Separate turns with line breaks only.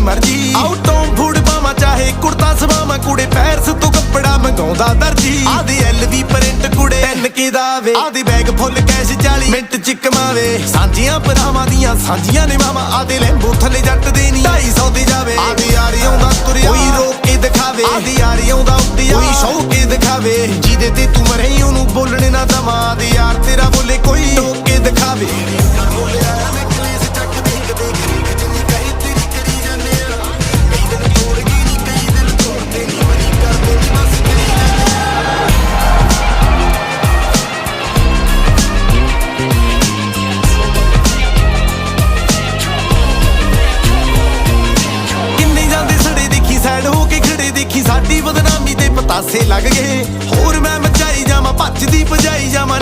ਮਰਜੀ ਆਊਟੋਂ ਫੂਡ ਪਾਵਾਂ ਚਾਹੇ ਕੁੜਤਾ ਸਵਾਵਾਂ ਕੁੜੇ ਪੈਰਸ ਤੋਂ ਕੱਪੜਾ ਮੰਗਾਉਂਦਾ ਦਰਜੀ ਆਦੀ LV ਪ੍ਰਿੰਟ ਕੁੜੇ 10K ਦਾ ਵੇ ਆਦੀ ਬੈਗ ਫੁੱਲ ਕੈਸ਼ 40 ਮਿੰਟ ਚ ਕਮਾਵੇ ਸਾਂਝੀਆਂ ਭਰਾਵਾਂ ਦੀਆਂ ਸਾਂਝੀਆਂ ਨੇ ਮਾਵਾਂ ਆਦੇ ਲੈਂਬੂ ਥੱਲੇ ਜੱਟ ਦੇ ਨੀ 250 ਤੇ ਜਾਵੇ ਆਦੀ ਯਾਰੀ ਆਉਂਦਾ ਤੁਰਿਆ ਕੋਈ ਰੋਕ ਕੇ ਦਿਖਾਵੇ ਆਦੀ ਯਾਰੀ ਆਉਂਦਾ ਉੱਤੇ ਕੋਈ ਸ਼ੌਕ ਕੇ ਦਿਖਾਵੇ ਜਿਹਦੇ ਤੇ ਤੂੰ ਮਰੇ ਉਹਨੂੰ ਬੋਲਣੇ ਨਾ ਦਵਾਂ ਆਦੀ ਯਾਰ ਤੇਰਾ ਬੋਲੇ ਕੋਈ ਰੋਕ ਕੇ ਦਿਖਾਵੇ ਦੇਖੀ ਸਾਡੀ ਬਦਨਾਮੀ ਦੇ ਪਤਾਸੇ ਲੱਗ ਗਏ ਹੋਰ ਮੈਂ ਮਚਾਈ ਜਾਵਾਂ ਭੱਜਦੀ ਭਜਾਈ ਜਾਵਾਂ